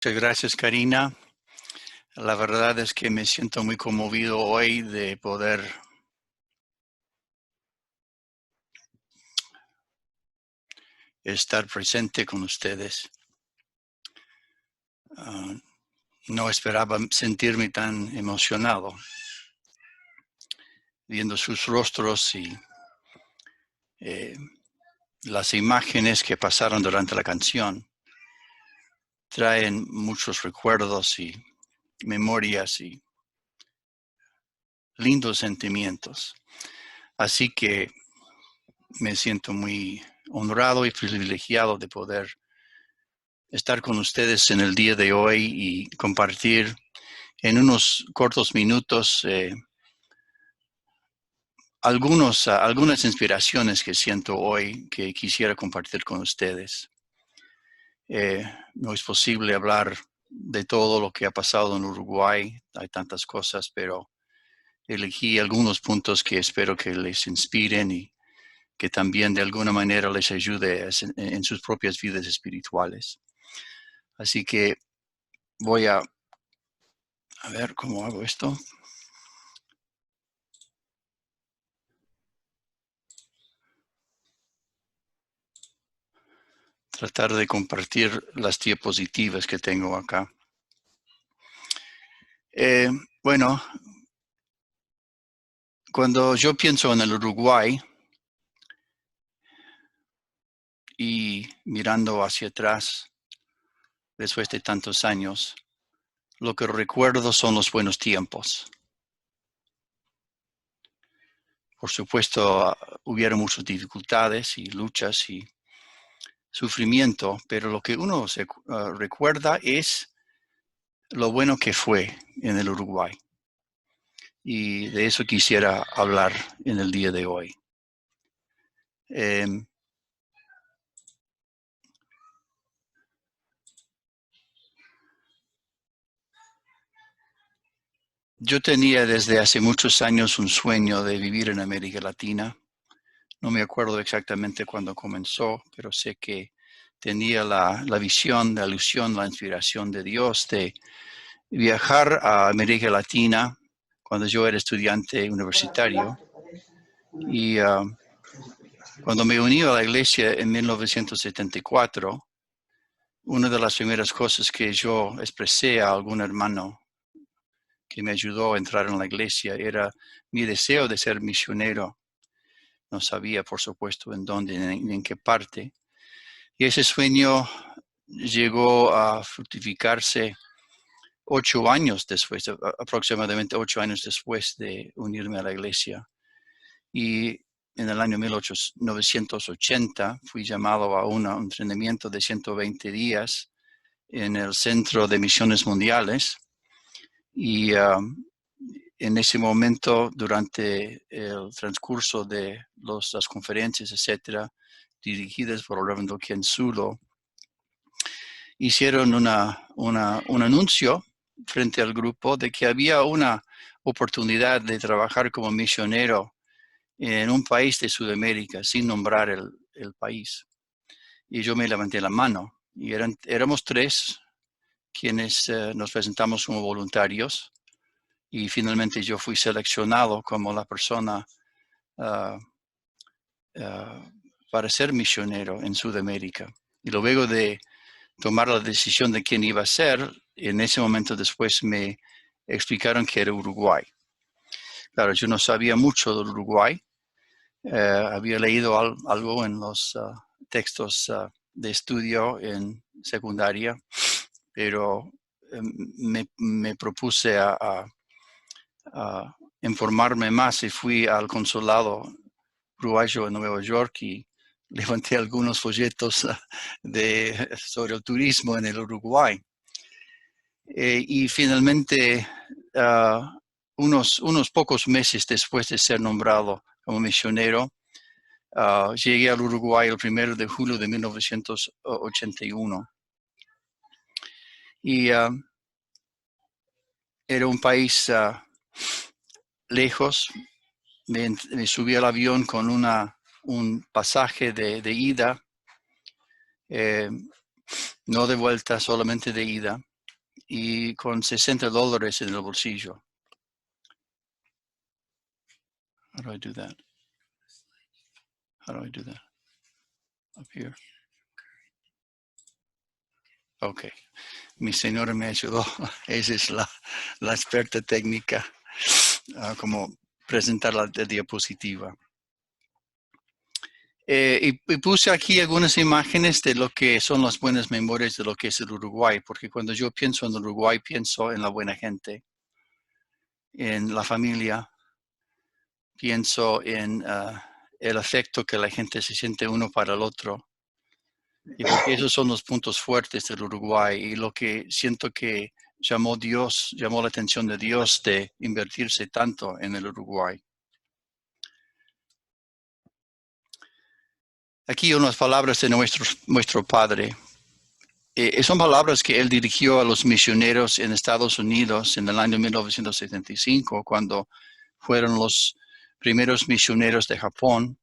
Muchas gracias, Karina. La verdad es que me siento muy conmovido hoy de poder estar presente con ustedes. No esperaba sentirme tan emocionado viendo sus rostros y las imágenes que pasaron durante la canción. Traen muchos recuerdos y memorias y lindos sentimientos. Así que me siento muy honrado y privilegiado de poder estar con ustedes en el día de hoy y compartir en unos cortos minutos algunas inspiraciones que siento hoy que quisiera compartir con ustedes. No es posible hablar de todo lo que ha pasado en Uruguay, hay tantas cosas, pero elegí algunos puntos que espero que les inspiren y que también de alguna manera les ayude en sus propias vidas espirituales. Así que voy a ver cómo hago esto. Tratar de compartir las diapositivas que tengo acá. Bueno, cuando yo pienso en el Uruguay y mirando hacia atrás, después de tantos años, lo que recuerdo son los buenos tiempos. Por supuesto, hubieron muchas dificultades y luchas y sufrimiento, pero lo que uno recuerda es lo bueno que fue en el Uruguay. Y de eso quisiera hablar en el día de hoy. Yo tenía desde hace muchos años un sueño de vivir en América Latina. No me acuerdo exactamente cuándo comenzó, pero sé que tenía la visión, la ilusión, la inspiración de Dios de viajar a América Latina cuando yo era estudiante universitario. Y cuando me uní a la iglesia en 1974, una de las primeras cosas que yo expresé a algún hermano que me ayudó a entrar en la iglesia era mi deseo de ser misionero. No sabía, por supuesto, en dónde ni en qué parte. Y ese sueño llegó a fructificarse 8 años después, aproximadamente 8 años después de unirme a la iglesia. Y en el año 1980 fui llamado a un entrenamiento de 120 días en el Centro de Misiones Mundiales. Y en ese momento, durante el transcurso de las conferencias, etcétera, dirigidas por el reverendo Ken Sulo, hicieron un anuncio frente al grupo de que había una oportunidad de trabajar como misionero en un país de Sudamérica, sin nombrar el país. Y yo me levanté la mano. Y éramos 3 quienes nos presentamos como voluntarios. Y finalmente yo fui seleccionado como la persona para ser misionero en Sudamérica. Y luego de tomar la decisión de quién iba a ser, en ese momento después me explicaron que era Uruguay. Claro, yo no sabía mucho del Uruguay. Había leído algo en los textos de estudio en secundaria, pero me propuse a informarme más y fui al consulado uruguayo en Nueva York y levanté algunos folletos sobre el turismo en el Uruguay. Y finalmente, unos pocos meses después de ser nombrado como misionero, llegué al Uruguay el 1 de julio de 1981. Y era un país lejos. Me subí al avión con un pasaje de ida, no de vuelta, solamente de ida. y con $60 en el bolsillo. How do I do that? How do I do that? Up here. Ok. Mi señora me ayudó. Esa es la experta técnica, como presentar la diapositiva. Y puse aquí algunas imágenes de lo que son las buenas memorias de lo que es el Uruguay, porque cuando yo pienso en Uruguay, pienso en la buena gente, en la familia, pienso en el afecto que la gente se siente uno para el otro. Y porque esos son los puntos fuertes del Uruguay y lo que siento que llamó la atención de Dios de invertirse tanto en el Uruguay. Aquí unas palabras de nuestro Padre. Son palabras que él dirigió a los misioneros en Estados Unidos en el año 1975, cuando fueron los primeros misioneros de Japón,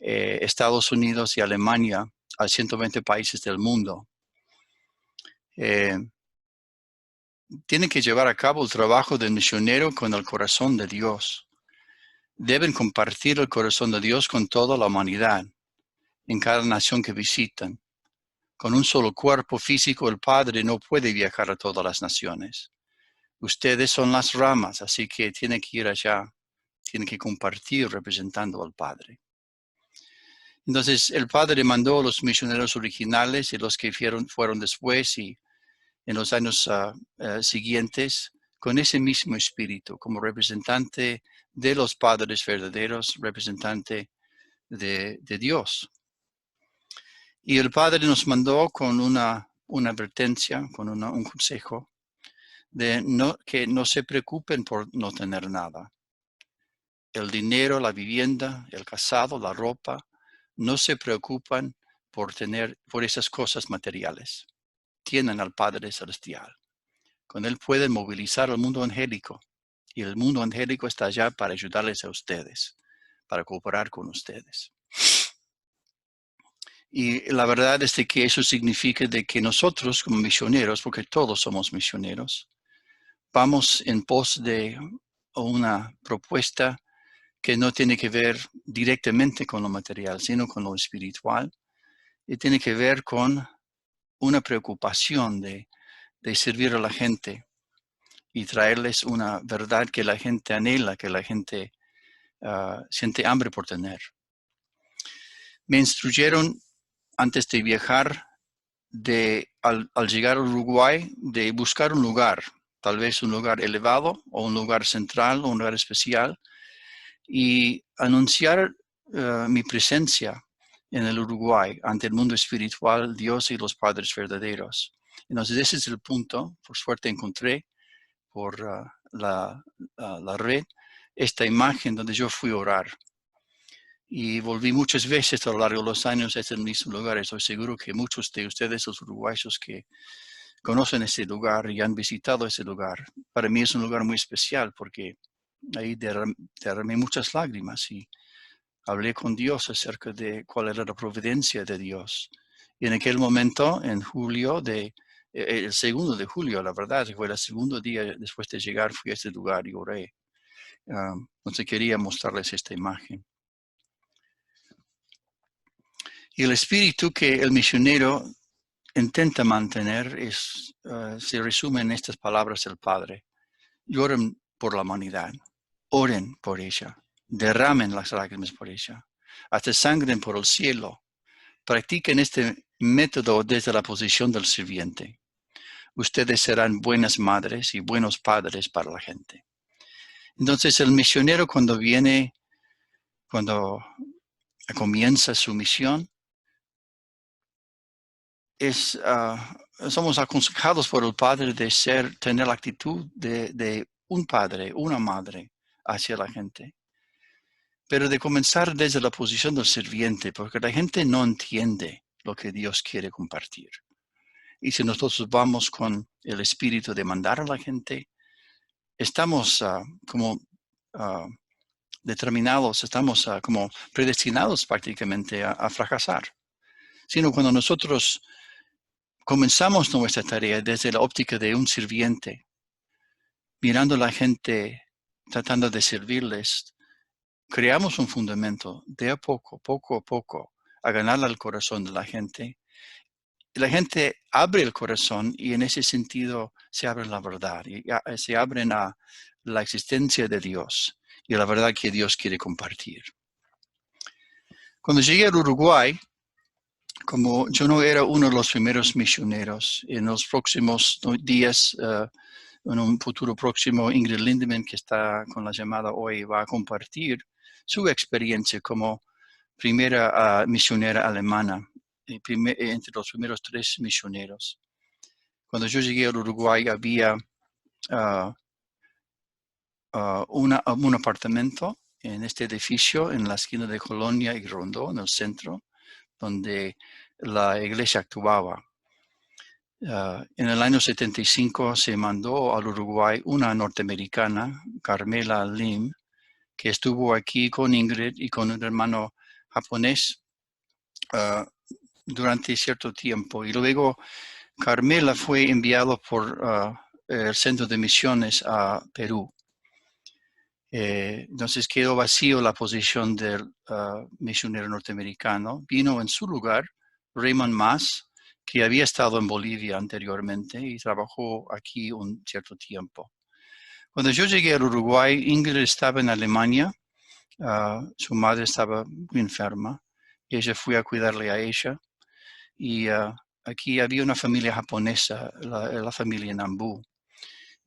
Estados Unidos y Alemania a 120 países del mundo. Tienen que llevar a cabo el trabajo del misionero con el corazón de Dios. Deben compartir el corazón de Dios con toda la humanidad, en cada nación que visitan. Con un solo cuerpo físico, el Padre no puede viajar a todas las naciones. Ustedes son las ramas, así que tienen que ir allá, tienen que compartir representando al Padre. Entonces, el Padre mandó a los misioneros originales y los que fueron después y en los años siguientes con ese mismo espíritu, como representante de los padres verdaderos, representante de Dios. Y el Padre nos mandó con una advertencia, con un consejo, de que no se preocupen por no tener nada. El dinero, la vivienda, el casado, la ropa, no se preocupan por esas cosas materiales. Tienen al Padre Celestial. Con él pueden movilizar el mundo angélico y el mundo angélico está allá para ayudarles a ustedes, para cooperar con ustedes. Y la verdad es de que eso significa de que nosotros como misioneros, porque todos somos misioneros, vamos en pos de una propuesta que no tiene que ver directamente con lo material, sino con lo espiritual, y tiene que ver con una preocupación de servir a la gente y traerles una verdad que la gente anhela, que la gente siente hambre por tener. Me instruyeron antes de viajar, al llegar a Uruguay, de buscar un lugar, tal vez un lugar elevado o un lugar central o un lugar especial, y anunciar mi presencia en el Uruguay ante el mundo espiritual, Dios y los padres verdaderos. Entonces ese es el punto. Por suerte encontré por la red esta imagen donde yo fui a orar. Y volví muchas veces a lo largo de los años a este mismo lugar. Estoy seguro que muchos de ustedes, los uruguayos que conocen ese lugar y han visitado ese lugar, para mí es un lugar muy especial porque ahí derramé muchas lágrimas y hablé con Dios acerca de cuál era la providencia de Dios. Y en aquel momento, en julio, el 2 de julio, la verdad, fue el segundo día después de llegar, fui a ese lugar y oré. Entonces quería mostrarles esta imagen. Y el espíritu que el misionero intenta mantener se resume en estas palabras del Padre. Lloren por la humanidad, oren por ella, derramen las lágrimas por ella, hasta sangren por el cielo. Practiquen este método desde la posición del sirviente. Ustedes serán buenas madres y buenos padres para la gente. Entonces el misionero cuando comienza su misión, somos aconsejados por el Padre de tener la actitud de un padre, una madre hacia la gente. Pero de comenzar desde la posición del sirviente, porque la gente no entiende lo que Dios quiere compartir. Y si nosotros vamos con el espíritu de mandar a la gente, estamos como determinados, estamos como predestinados prácticamente a fracasar. Sino cuando nosotros comenzamos nuestra tarea desde la óptica de un sirviente, mirando a la gente, tratando de servirles. Creamos un fundamento de a poco a poco, a ganar al corazón de la gente. La gente abre el corazón y en ese sentido se abre la verdad, y se abren a la existencia de Dios y a la verdad que Dios quiere compartir. Cuando llegué al Uruguay, como yo no era uno de los primeros misioneros, en los próximos días, en un futuro próximo, Ingrid Lindemann, que está con la llamada hoy, va a compartir su experiencia como primera misionera alemana, entre los primeros 3 misioneros. Cuando yo llegué al Uruguay había un apartamento en este edificio en la esquina de Colonia y Rondó, en el centro, donde la iglesia actuaba. En el año 75 se mandó al Uruguay una norteamericana, Carmela Lim, que estuvo aquí con Ingrid y con un hermano japonés durante cierto tiempo. Y luego Carmela fue enviado por el Centro de Misiones a Perú. Entonces quedó vacío la posición del misionero norteamericano. Vino en su lugar Raymond Mas, que había estado en Bolivia anteriormente y trabajó aquí un cierto tiempo. Cuando yo llegué al Uruguay, Ingrid estaba en Alemania. Su madre estaba muy enferma. Ella fue a cuidarle a ella. Y aquí había una familia japonesa, la familia Nambu.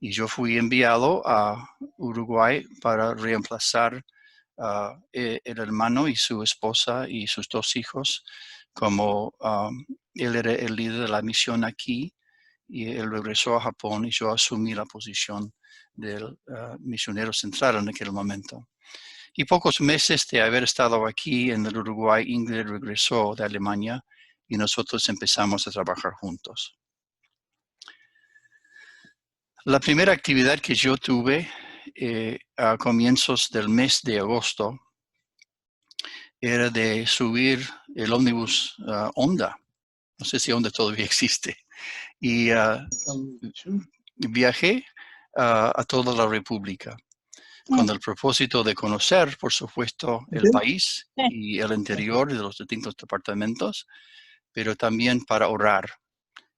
Y yo fui enviado a Uruguay para reemplazar el hermano y su esposa y sus 2 hijos, como él era el líder de la misión aquí, y él regresó a Japón y yo asumí la posición del misionero central en aquel momento. Y pocos meses de haber estado aquí en el Uruguay, Ingrid regresó de Alemania y nosotros empezamos a trabajar juntos. La primera actividad que yo tuve a comienzos del mes de agosto era de subir el ómnibus Honda. No sé si Honda todavía existe. Y viajé a toda la República con el propósito de conocer, por supuesto, el país y el interior de los distintos departamentos, pero también para orar,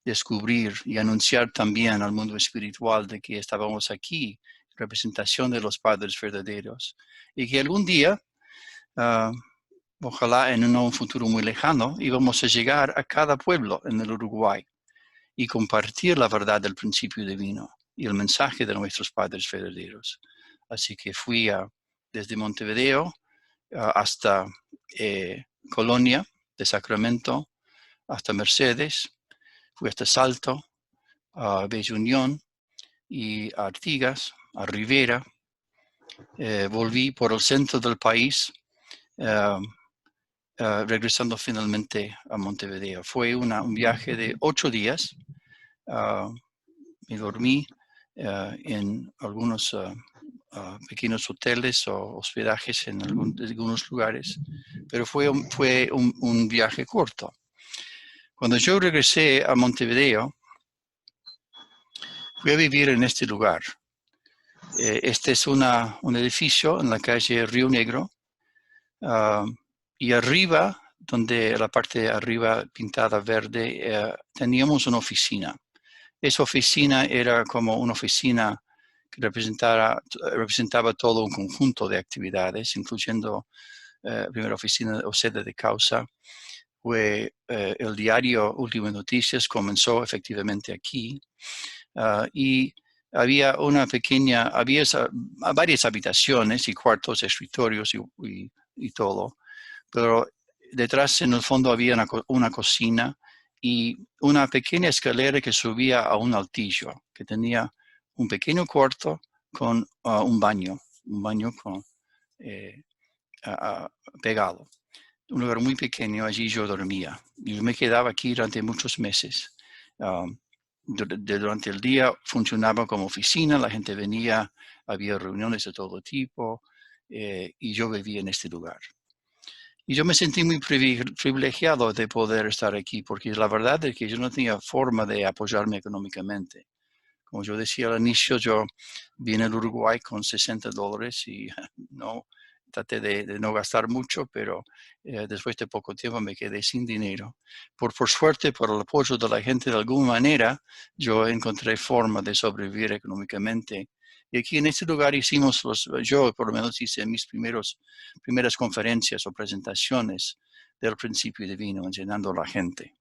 descubrir y anunciar también al mundo espiritual de que estábamos aquí, representación de los padres verdaderos, y que algún día, ojalá en un futuro muy lejano, íbamos a llegar a cada pueblo en el Uruguay y compartir la verdad del principio divino y el mensaje de nuestros padres verdaderos. Así que fui desde Montevideo hasta Colonia de Sacramento, hasta Mercedes, fui hasta Salto, a Bella Unión y a Artigas, a Rivera. Volví por el centro del país, regresando finalmente a Montevideo. Fue un viaje de 8 días. Me dormí en algunos pequeños hoteles o hospedajes en algunos lugares, pero fue un viaje corto. Cuando yo regresé a Montevideo, fui a vivir en este lugar. Este es un edificio en la calle Río Negro, y arriba, donde la parte de arriba pintada verde, teníamos una oficina. Esa oficina era como una oficina que representaba todo un conjunto de actividades, incluyendo primera oficina o sede de causa. Fue el diario Últimas Noticias, comenzó efectivamente aquí, y había varias habitaciones y cuartos, escritorios y todo, pero detrás en el fondo había una cocina y una pequeña escalera que subía a un altillo, que tenía un pequeño cuarto con un baño con, pegado. Un lugar muy pequeño, allí yo dormía. Y me quedaba aquí durante muchos meses. Durante el día funcionaba como oficina, la gente venía, había reuniones de todo tipo, y yo vivía en este lugar. Y yo me sentí muy privilegiado de poder estar aquí, porque la verdad es que yo no tenía forma de apoyarme económicamente. Como yo decía al inicio, yo vine al Uruguay con $60 y no traté de no gastar mucho, pero después de poco tiempo me quedé sin dinero. Por suerte, por el apoyo de la gente de alguna manera, yo encontré forma de sobrevivir económicamente. Y aquí en este lugar yo por lo menos hice mis primeras conferencias o presentaciones del principio divino, enseñando a la gente.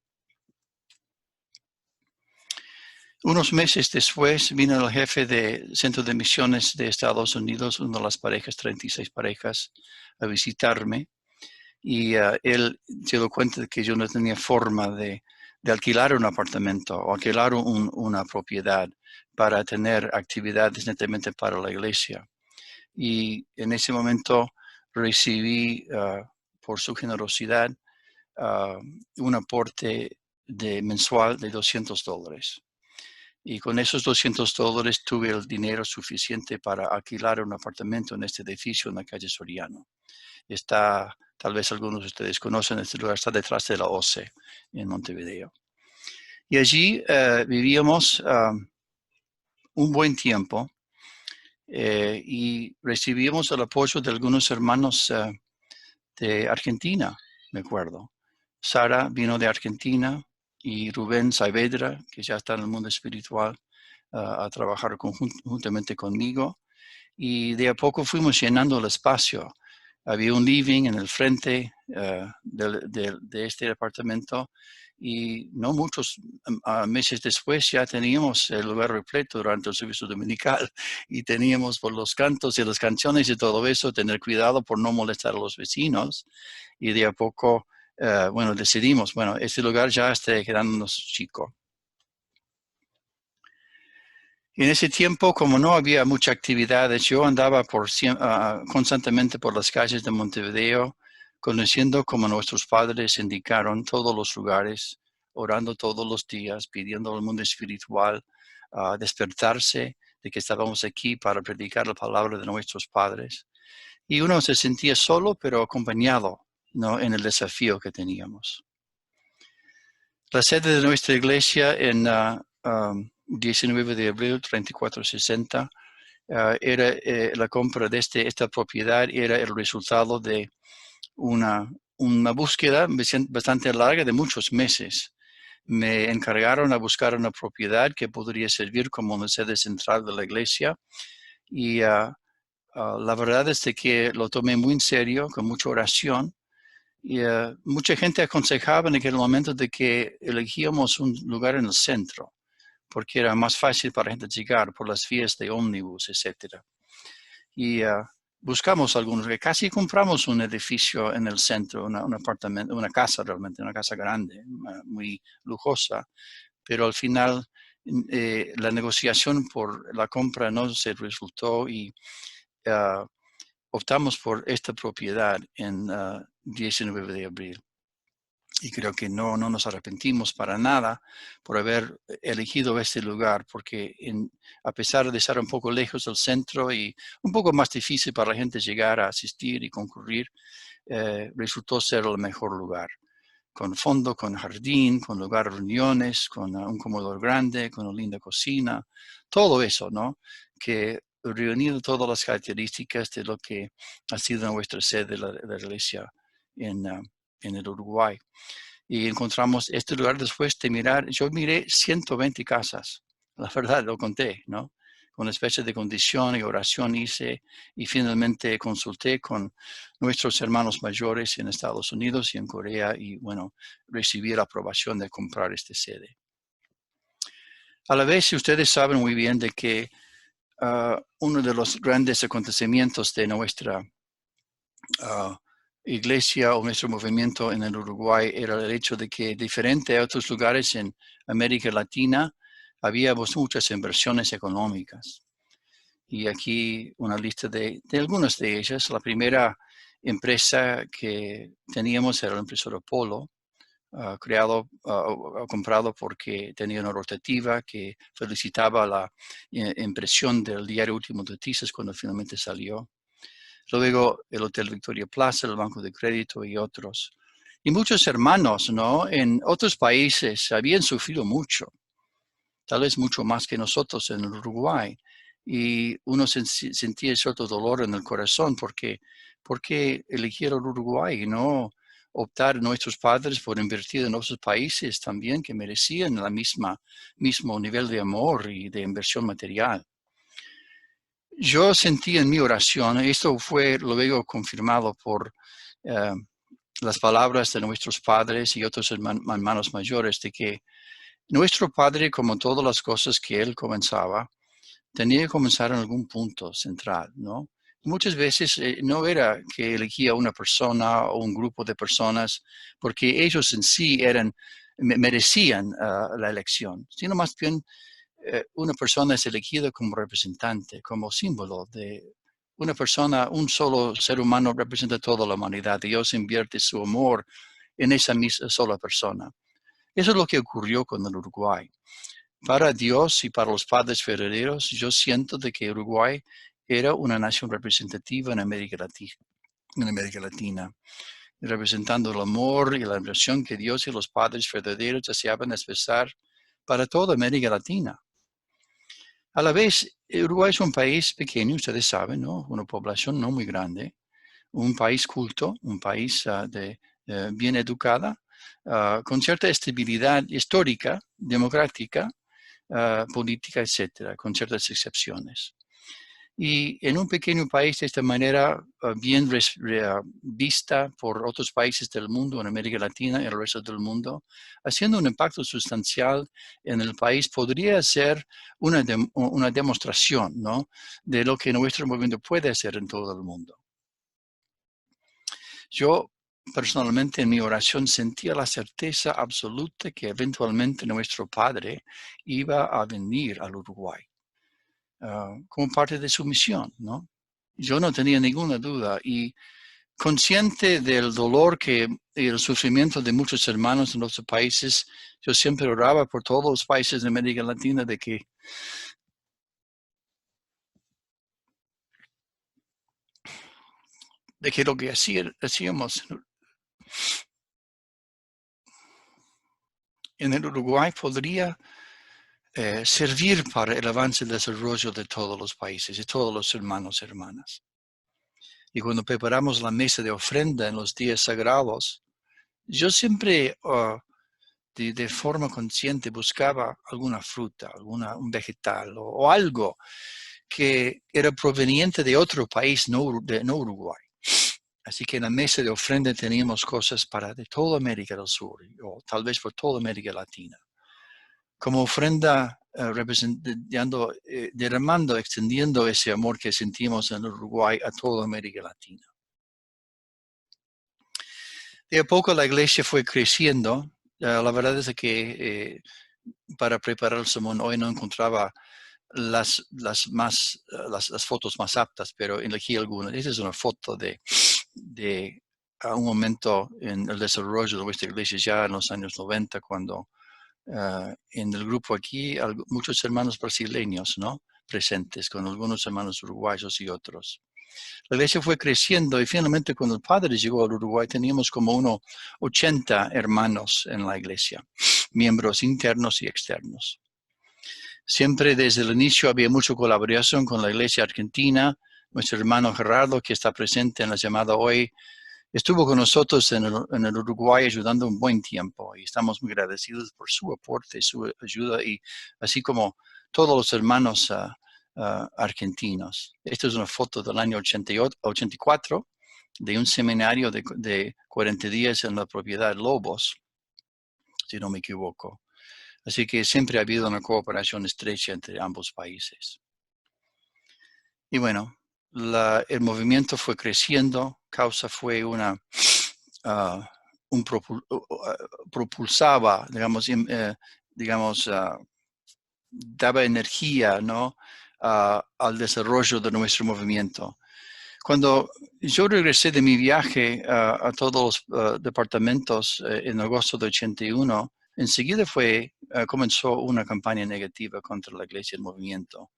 Unos meses después vino el jefe del Centro de Misiones de Estados Unidos, una de las parejas, 36 parejas, a visitarme. Y él se dio cuenta de que yo no tenía forma de alquilar un apartamento o alquilar una propiedad para tener actividades netamente para la iglesia. Y en ese momento recibí, por su generosidad, un aporte mensual de $200. Y con esos $200 tuve el dinero suficiente para alquilar un apartamento en este edificio en la calle Soriano. Está, tal vez algunos de ustedes conocen, este lugar está detrás de la OCE en Montevideo. Y allí vivíamos un buen tiempo y recibimos el apoyo de algunos hermanos de Argentina, me acuerdo. Sara vino de Argentina y Rubén Saavedra, que ya está en el mundo espiritual, a trabajar juntamente conmigo. Y de a poco fuimos llenando el espacio. Había un living en el frente de este departamento y no muchos meses después ya teníamos el lugar repleto durante el servicio dominical y teníamos por los cantos y las canciones y todo eso tener cuidado por no molestar a los vecinos y de a poco, bueno, decidimos, bueno, este lugar ya está quedándonos chico. Y en ese tiempo, como no había mucha actividad, yo andaba constantemente por las calles de Montevideo, conociendo como nuestros padres indicaron todos los lugares, orando todos los días, pidiendo al mundo espiritual despertarse de que estábamos aquí para predicar la palabra de nuestros padres. Y uno se sentía solo, pero acompañado, ¿no?, en el desafío que teníamos. La sede de nuestra iglesia en 19 de abril 3460 era la compra de esta propiedad, era el resultado de una búsqueda bastante larga de muchos meses. Me encargaron a buscar una propiedad que podría servir como una sede central de la iglesia y la verdad es que lo tomé muy en serio, con mucha oración. Y mucha gente aconsejaba en aquel momento de que elegíamos un lugar en el centro, porque era más fácil para la gente llegar por las vías de ómnibus, etc. Y buscamos algunos, que casi compramos un edificio en el centro, un apartamento, una casa realmente, una casa grande, muy lujosa, pero al final la negociación por la compra no se resultó y optamos por esta propiedad en 19 de abril. Y creo que no nos arrepentimos para nada por haber elegido este lugar, porque a pesar de estar un poco lejos del centro y un poco más difícil para la gente llegar a asistir y concurrir, resultó ser el mejor lugar. Con fondo, con jardín, con lugar de reuniones, con un comedor grande, con una linda cocina, todo eso, ¿no? Que reunido todas las características de lo que ha sido nuestra sede de la iglesia en el Uruguay. Y encontramos este lugar después de mirar, yo miré 120 casas, la verdad lo conté, ¿no? Con una especie de condición y oración hice y finalmente consulté con nuestros hermanos mayores en Estados Unidos y en Corea y bueno, recibí la aprobación de comprar esta sede. A la vez, ustedes saben muy bien de que uno de los grandes acontecimientos de nuestra iglesia o nuestro movimiento en el Uruguay era el hecho de que, diferente a otros lugares en América Latina, había muchas inversiones económicas. Y aquí una lista de algunas de ellas. La primera empresa que teníamos era la empresa Polo, comprado porque tenía una rotativa que felicitaba la impresión del diario Último Noticias cuando finalmente salió. Luego el Hotel Victoria Plaza, el Banco de Crédito y otros. Y muchos hermanos, ¿no? En otros países habían sufrido mucho, tal vez mucho más que nosotros en el Uruguay. Y uno sentía cierto dolor en el corazón porque eligieron Uruguay y no optar nuestros padres por invertir en otros países también que merecían el mismo nivel de amor y de inversión material. Yo sentí en mi oración, esto fue luego confirmado por las palabras de nuestros padres y otros hermanos mayores, de que nuestro padre, como todas las cosas que él comenzaba, tenía que comenzar en algún punto central, ¿no? Muchas veces no era que elegía una persona o un grupo de personas porque ellos en sí merecían la elección, sino más bien una persona es elegida como representante, como símbolo de una persona, un solo ser humano representa toda la humanidad. Dios invierte su amor en esa misma sola persona. Eso es lo que ocurrió con el Uruguay. Para Dios y para los padres herederos, yo siento de que Uruguay era una nación representativa en América Latina, representando el amor y la inversión que Dios y los padres herederos deseaban expresar para toda América Latina. A la vez, Uruguay es un país pequeño, ustedes saben, ¿no? Una población no muy grande, un país culto, un país bien educada, con cierta estabilidad histórica, democrática, política, etcétera, con ciertas excepciones. Y en un pequeño país de esta manera, bien vista por otros países del mundo, en América Latina y el resto del mundo, haciendo un impacto sustancial en el país, podría ser una demostración, ¿no?, de lo que nuestro movimiento puede hacer en todo el mundo. Yo personalmente en mi oración sentía la certeza absoluta que eventualmente nuestro Padre iba a venir al Uruguay. Como parte de su misión, ¿no? Yo no tenía ninguna duda y consciente del dolor y el sufrimiento de muchos hermanos en otros países, yo siempre oraba por todos los países de América Latina de que lo que hacíamos en el Uruguay podría servir para el avance y el desarrollo de todos los países y todos los hermanos y hermanas. Y cuando preparamos la mesa de ofrenda en los días sagrados, yo siempre de forma consciente buscaba alguna fruta, un vegetal o algo que era proveniente de otro país, no Uruguay. Así que en la mesa de ofrenda teníamos cosas de toda América del Sur o tal vez por toda América Latina. Como ofrenda derramando, extendiendo ese amor que sentimos en Uruguay a toda América Latina. De a poco la iglesia fue creciendo. La verdad es que para preparar el sermón hoy no encontraba las fotos más aptas, pero elegí algunas. Esta es una foto de a un momento en el desarrollo de nuestra iglesia ya en los años 90, cuando en el grupo aquí muchos hermanos brasileños, ¿no?, presentes, con algunos hermanos uruguayos y otros. La iglesia fue creciendo y finalmente cuando el padre llegó al Uruguay teníamos como unos 80 hermanos en la iglesia, miembros internos y externos. Siempre desde el inicio había mucha colaboración con la iglesia argentina. Nuestro hermano Gerardo, que está presente en la llamada hoy, estuvo con nosotros en el Uruguay ayudando un buen tiempo y estamos muy agradecidos por su aporte, su ayuda, y así como todos los hermanos argentinos. Esta es una foto del año 84 de un seminario de 40 días en la propiedad Lobos, si no me equivoco. Así que siempre ha habido una cooperación estrecha entre ambos países. Y bueno, el movimiento fue creciendo, causa fue propulsaba, daba energía, ¿no?, al desarrollo de nuestro movimiento. Cuando yo regresé de mi viaje a todos los departamentos en agosto de 81, enseguida comenzó una campaña negativa contra la iglesia y el movimiento,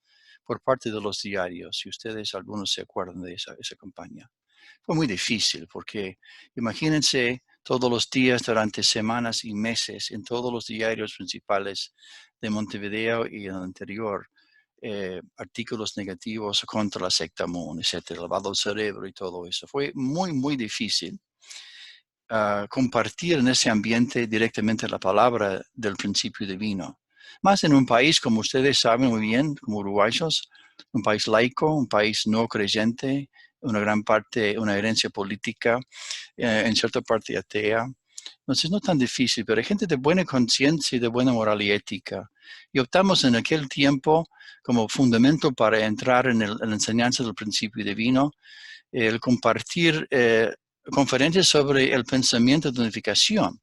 por parte de los diarios, si ustedes algunos se acuerdan de esa campaña. Fue muy difícil porque imagínense todos los días durante semanas y meses en todos los diarios principales de Montevideo y en el interior, artículos negativos contra la secta Moon, etcétera, lavado del cerebro y todo eso. Fue muy, muy difícil compartir en ese ambiente directamente la palabra del principio divino. Más en un país, como ustedes saben muy bien, como uruguayos, un país laico, un país no creyente, una gran parte, una herencia política, en cierta parte atea. Entonces no es tan difícil, pero hay gente de buena conciencia y de buena moral y ética. Y optamos en aquel tiempo como fundamento para entrar en la enseñanza del principio divino, el compartir conferencias sobre el pensamiento de unificación.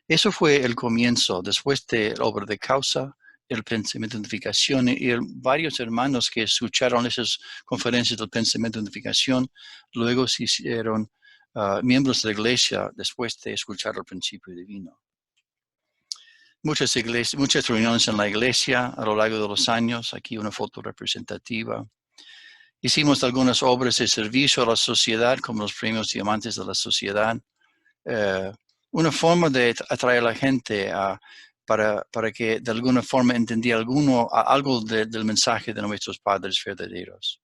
Eso fue el comienzo, después de la obra de causa, el pensamiento de unificación, y varios hermanos que escucharon esas conferencias del pensamiento de unificación, luego se hicieron miembros de la iglesia después de escuchar el principio divino. Muchas reuniones en la iglesia a lo largo de los años, aquí una foto representativa. Hicimos algunas obras de servicio a la sociedad, como los premios Diamantes de la Sociedad. Una forma de atraer a la gente para que de alguna forma entendiera algo del mensaje de nuestros padres verdaderos.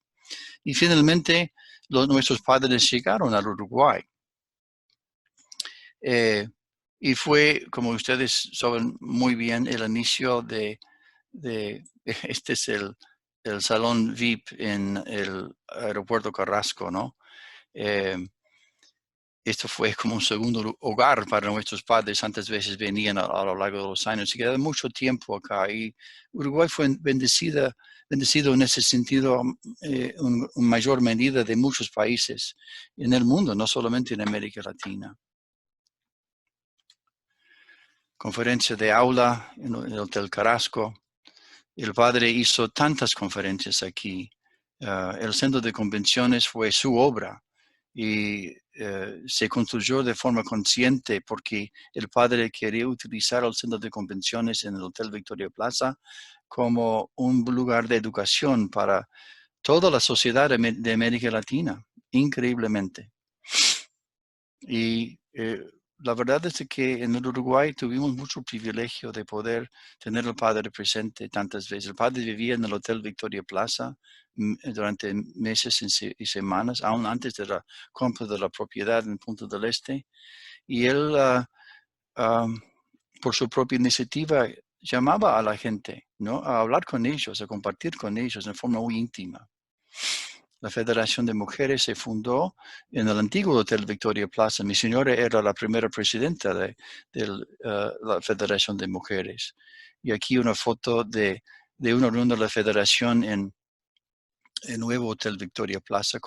Y finalmente, nuestros padres llegaron al Uruguay. Y fue, como ustedes saben muy bien, el inicio este es el salón VIP en el aeropuerto Carrasco, ¿no? Esto fue como un segundo hogar para nuestros padres. Antes veces venían a lo largo de los años y quedaron mucho tiempo acá. Y Uruguay fue bendecido en ese sentido, en mayor medida de muchos países en el mundo, no solamente en América Latina. Conferencia de aula en el Hotel Carrasco. El padre hizo tantas conferencias aquí. El centro de convenciones fue su obra y se construyó de forma consciente porque el padre quería utilizar el centro de convenciones en el Hotel Victoria Plaza como un lugar de educación para toda la sociedad de América Latina, increíblemente. Y la verdad es que en el Uruguay tuvimos mucho privilegio de poder tener al padre presente tantas veces. El padre vivía en el Hotel Victoria Plaza durante meses y semanas, aún antes de la compra de la propiedad en Punta del Este. Y él, por su propia iniciativa, llamaba a la gente, ¿no? A hablar con ellos, a compartir con ellos de forma muy íntima. La Federación de Mujeres se fundó en el antiguo Hotel Victoria Plaza. Mi señora era la primera presidenta de la Federación de Mujeres. Y aquí una foto de una reunión de la Federación en el nuevo Hotel Victoria Plaza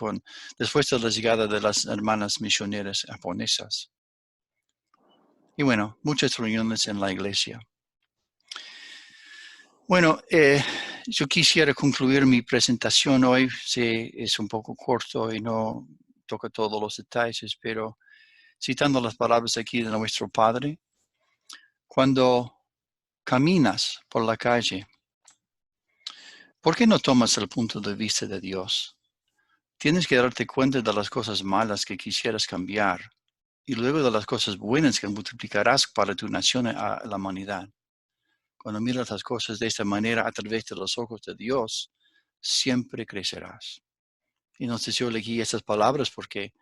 después de la llegada de las hermanas misioneras japonesas. Y bueno, muchas reuniones en la iglesia. Bueno, yo quisiera concluir mi presentación hoy. Sí, es un poco corto y no toca todos los detalles, pero citando las palabras aquí de nuestro Padre, cuando caminas por la calle, ¿por qué no tomas el punto de vista de Dios? Tienes que darte cuenta de las cosas malas que quisieras cambiar y luego de las cosas buenas que multiplicarás para tu nación a la humanidad. Cuando miras las cosas de esta manera a través de los ojos de Dios, siempre crecerás. Y entonces yo elegí estas palabras porque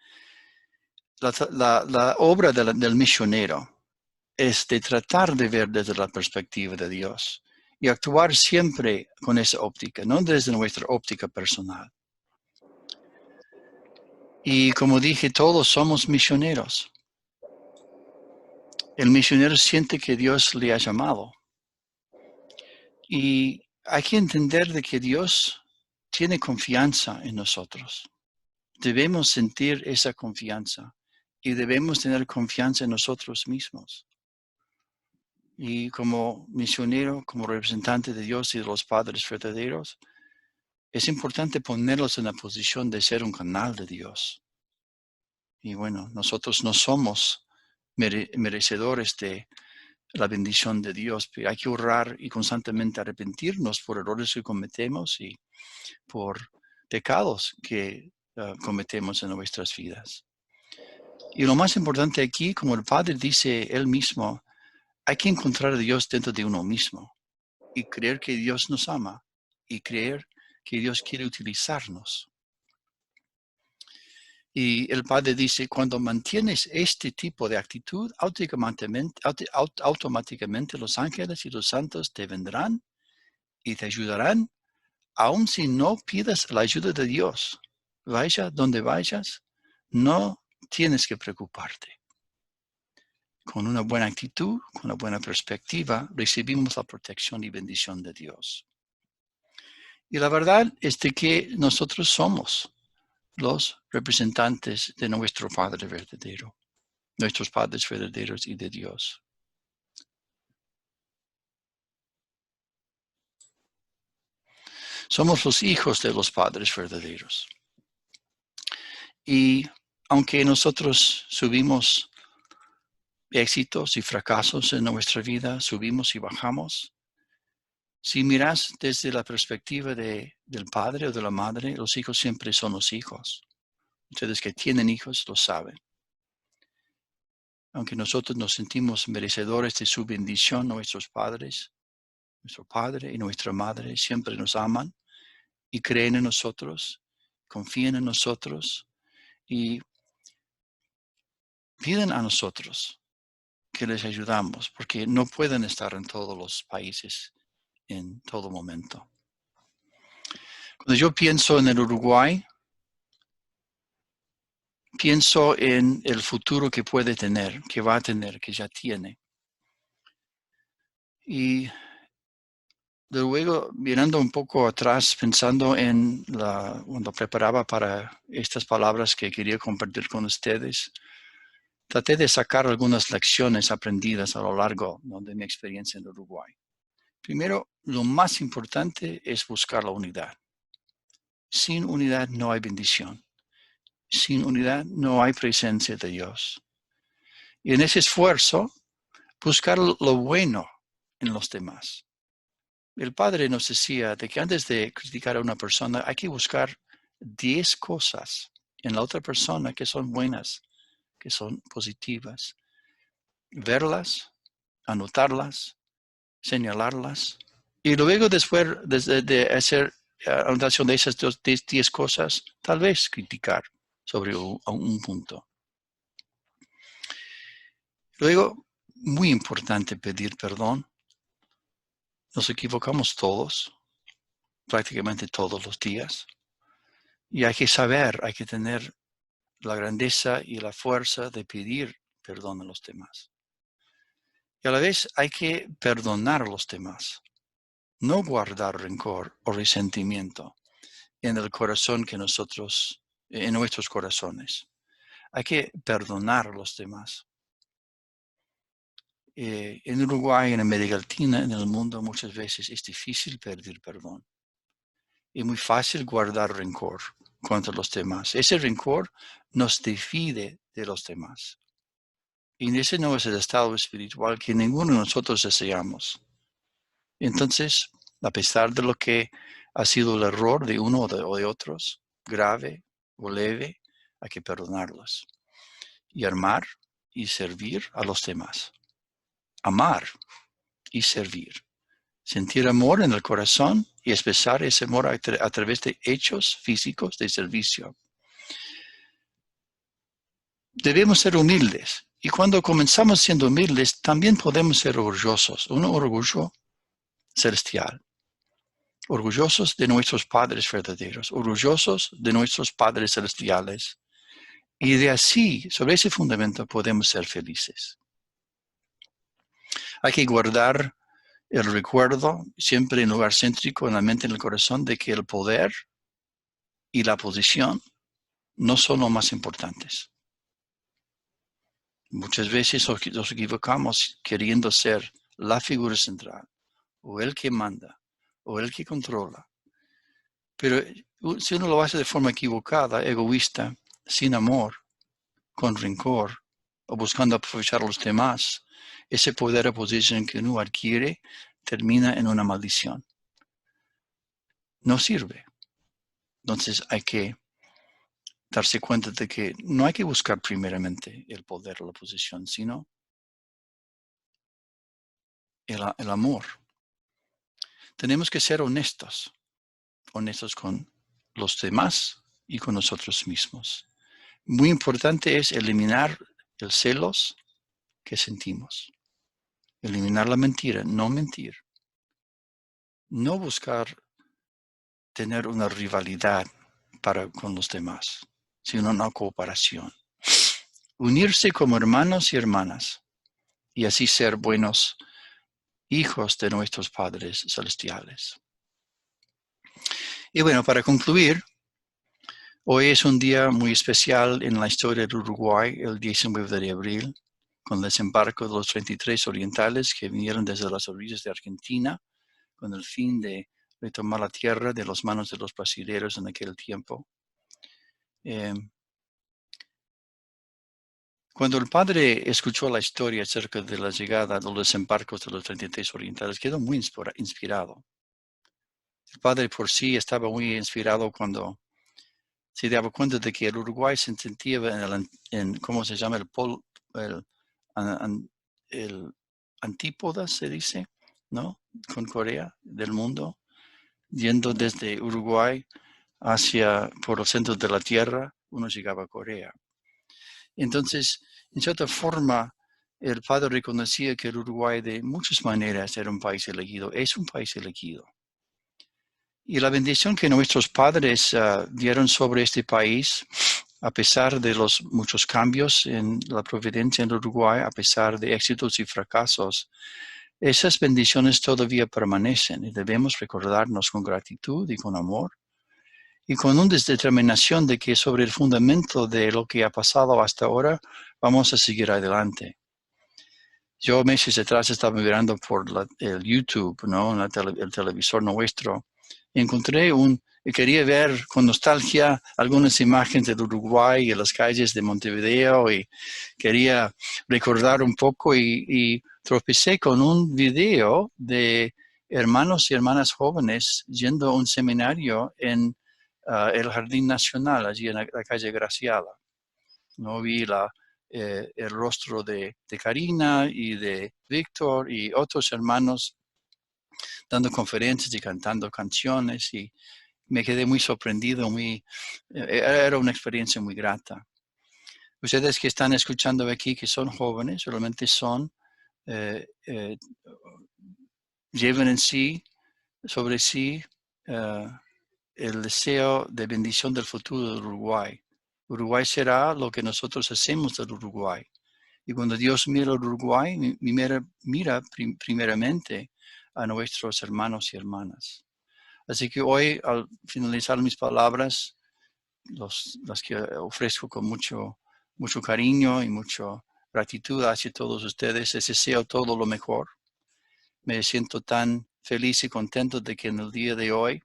la obra del misionero es de tratar de ver desde la perspectiva de Dios y actuar siempre con esa óptica, no desde nuestra óptica personal. Y como dije, todos somos misioneros. El misionero siente que Dios le ha llamado. Y hay que entender de que Dios tiene confianza en nosotros. Debemos sentir esa confianza y debemos tener confianza en nosotros mismos. Y como misionero, como representante de Dios y de los padres verdaderos, es importante ponerlos en la posición de ser un canal de Dios. Y bueno, nosotros no somos merecedores de la bendición de Dios. Pero hay que orar y constantemente arrepentirnos por errores que cometemos y por pecados que cometemos en nuestras vidas. Y lo más importante aquí, como el Padre dice él mismo, hay que encontrar a Dios dentro de uno mismo y creer que Dios nos ama y creer que Dios quiere utilizarnos. Y el Padre dice, cuando mantienes este tipo de actitud, automáticamente los ángeles y los santos te vendrán y te ayudarán, aun si no pidas la ayuda de Dios. Vaya donde vayas, no tienes que preocuparte. Con una buena actitud, con una buena perspectiva, recibimos la protección y bendición de Dios. Y la verdad es de que nosotros somos los representantes de nuestro Padre verdadero, nuestros padres verdaderos y de Dios. Somos los hijos de los padres verdaderos. Y aunque nosotros subimos éxitos y fracasos en nuestra vida, subimos y bajamos, si miras desde la perspectiva del padre o de la madre, los hijos siempre son los hijos. Ustedes que tienen hijos lo saben. Aunque nosotros nos sentimos merecedores de su bendición, nuestros padres, nuestro padre y nuestra madre siempre nos aman y creen en nosotros, confían en nosotros y piden a nosotros que les ayudamos, porque no pueden estar en todos los países en todo momento. Cuando yo pienso en el Uruguay, pienso en el futuro que puede tener, que va a tener, que ya tiene. Y luego, mirando un poco atrás, pensando en cuando preparaba para estas palabras que quería compartir con ustedes, traté de sacar algunas lecciones aprendidas a lo largo de mi experiencia en Uruguay. Primero, lo más importante es buscar la unidad. Sin unidad no hay bendición. Sin unidad no hay presencia de Dios. Y en ese esfuerzo, buscar lo bueno en los demás. El Padre nos decía de que antes de criticar a una persona hay que buscar 10 cosas en la otra persona que son buenas, que son positivas. Verlas, anotarlas, señalarlas. Y luego después de hacer anotación de esas 10 cosas, tal vez criticar sobre un punto. Luego, muy importante pedir perdón. Nos equivocamos todos, prácticamente todos los días. Y hay que saber, hay que tener la grandeza y la fuerza de pedir perdón a los demás. Y a la vez hay que perdonar a los demás. No guardar rencor o resentimiento en el corazón en nuestros corazones. Hay que perdonar a los demás. En Uruguay, en América Latina, en el mundo, muchas veces es difícil pedir perdón. Es muy fácil guardar rencor contra los demás. Ese rencor nos divide de los demás. Y ese no es el estado espiritual que ninguno de nosotros deseamos. Entonces, a pesar de lo que ha sido el error de uno o de otros, grave o leve, hay que perdonarlos y amar y servir a los demás. Amar y servir. Sentir amor en el corazón y expresar ese amor a través de hechos físicos de servicio. Debemos ser humildes. Y cuando comenzamos siendo humildes, también podemos ser orgullosos. Un orgullo celestial. Orgullosos de nuestros padres verdaderos, orgullosos de nuestros padres celestiales. Y de así, sobre ese fundamento, podemos ser felices. Hay que guardar el recuerdo, siempre en lugar céntrico, en la mente, en el corazón, de que el poder y la posición no son los más importantes. Muchas veces nos equivocamos queriendo ser la figura central, o el que manda, o el que controla. Pero si uno lo hace de forma equivocada, egoísta, sin amor, con rencor, o buscando aprovechar a los demás, ese poder o posición que uno adquiere termina en una maldición. No sirve. Entonces hay que darse cuenta de que no hay que buscar primeramente el poder o la posición, sino el amor. Tenemos que ser honestos con los demás y con nosotros mismos. Muy importante es eliminar el celos que sentimos. Eliminar la mentira, no mentir. No buscar tener una rivalidad con los demás, sino una cooperación. Unirse como hermanos y hermanas y así ser buenos hijos de nuestros padres celestiales. Y bueno, para concluir, hoy es un día muy especial en la historia del Uruguay, el 19 de abril, con el desembarco de los 33 orientales que vinieron desde las orillas de Argentina con el fin de retomar la tierra de las manos de los brasileños en aquel tiempo. Cuando el padre escuchó la historia acerca de la llegada de los desembarcos de los 33 orientales, quedó muy inspirado. El padre por sí estaba muy inspirado cuando se daba cuenta de que el Uruguay se sentía en ¿cómo se llama? El antípoda, se dice, ¿no? Con Corea del mundo, yendo desde Uruguay por el centro de la tierra, uno llegaba a Corea. Entonces, en cierta forma, el padre reconocía que el Uruguay de muchas maneras era un país elegido, es un país elegido. Y la bendición que nuestros padres dieron sobre este país, a pesar de los muchos cambios en la providencia en Uruguay, a pesar de éxitos y fracasos, esas bendiciones todavía permanecen y debemos recordarnos con gratitud y con amor y con una determinación de que sobre el fundamento de lo que ha pasado hasta ahora vamos a seguir adelante. Yo meses atrás estaba mirando por el YouTube, ¿no? El televisor nuestro. Encontré quería ver con nostalgia algunas imágenes del Uruguay y las calles de Montevideo y quería recordar un poco y tropecé con un video de hermanos y hermanas jóvenes yendo a un seminario en el Jardín Nacional, allí en la calle Graciala. No vi el rostro de Karina y de Víctor y otros hermanos dando conferencias y cantando canciones y me quedé muy sorprendido, era una experiencia muy grata. Ustedes que están escuchando aquí, que son jóvenes, solamente llevan en sí, sobre sí, el deseo de bendición del futuro del Uruguay. Uruguay será lo que nosotros hacemos del Uruguay. Y cuando Dios mira al Uruguay, mira primeramente a nuestros hermanos y hermanas. Así que hoy, al finalizar mis palabras, las que ofrezco con mucho cariño y mucha gratitud hacia todos ustedes, les deseo todo lo mejor. Me siento tan feliz y contento de que en el día de hoy,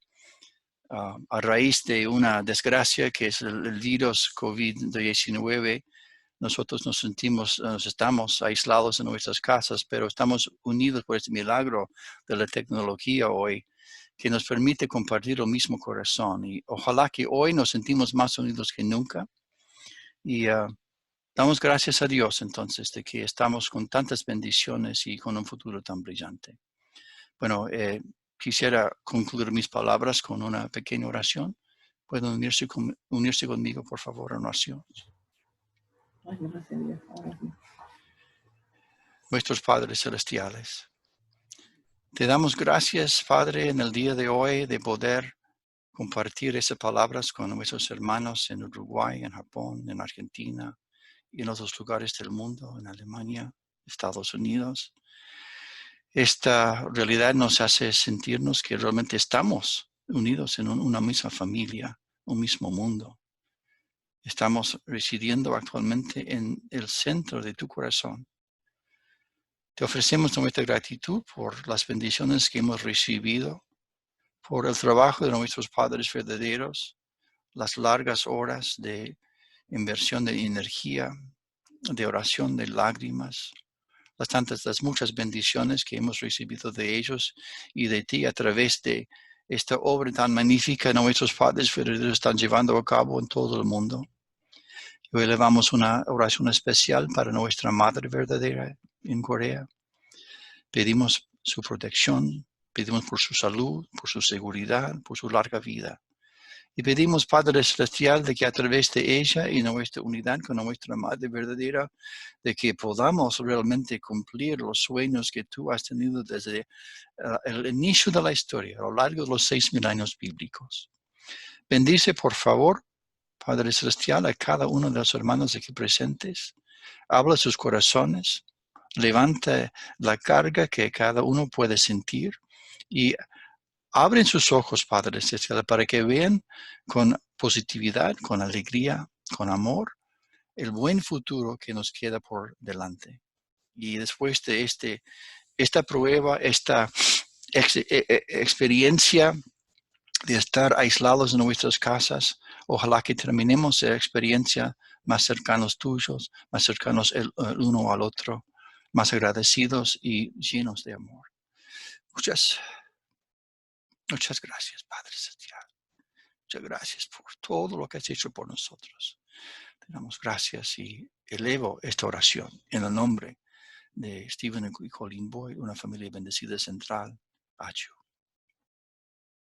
a raíz de una desgracia que es el virus COVID-19, nosotros nos estamos aislados en nuestras casas, pero estamos unidos por este milagro de la tecnología hoy, que nos permite compartir el mismo corazón. Y ojalá que hoy nos sentimos más unidos que nunca. Y damos gracias a Dios entonces de que estamos con tantas bendiciones y con un futuro tan brillante. Bueno, quisiera concluir mis palabras con una pequeña oración. ¿Pueden unirse conmigo, por favor, en oración? Ay, gracias a Dios. Nuestros Padres Celestiales, te damos gracias, Padre, en el día de hoy de poder compartir esas palabras con nuestros hermanos en Uruguay, en Japón, en Argentina y en otros lugares del mundo, en Alemania, Estados Unidos. Esta realidad nos hace sentirnos que realmente estamos unidos en una misma familia, un mismo mundo. Estamos residiendo actualmente en el centro de tu corazón. Te ofrecemos nuestra gratitud por las bendiciones que hemos recibido, por el trabajo de nuestros padres verdaderos, las largas horas de inversión de energía, de oración, de lágrimas, las muchas bendiciones que hemos recibido de ellos y de ti a través de esta obra tan magnífica que nuestros padres verdaderos están llevando a cabo en todo el mundo. Hoy elevamos una oración especial para nuestra Madre verdadera en Corea. Pedimos su protección, pedimos por su salud, por su seguridad, por su larga vida. Y pedimos, Padre Celestial, de que a través de ella y nuestra unidad con nuestra Madre verdadera, de que podamos realmente cumplir los sueños que tú has tenido desde el inicio de la historia, a lo largo de los 6,000 años bíblicos. Bendice, por favor, Padre Celestial, a cada uno de los hermanos aquí presentes. Habla sus corazones, levanta la carga que cada uno puede sentir y abren sus ojos, Padre Celestial, para que vean con positividad, con alegría, con amor, el buen futuro que nos queda por delante. Y después de esta prueba, esta experiencia de estar aislados en nuestras casas, ojalá que terminemos la experiencia más cercanos tuyos, más cercanos el uno al otro, más agradecidos y llenos de amor. Muchas gracias, Padre Celestial. Muchas gracias por todo lo que has hecho por nosotros. Te damos gracias y elevo esta oración en el nombre de Stephen y Colleen Boyd, una familia bendecida central. Achu.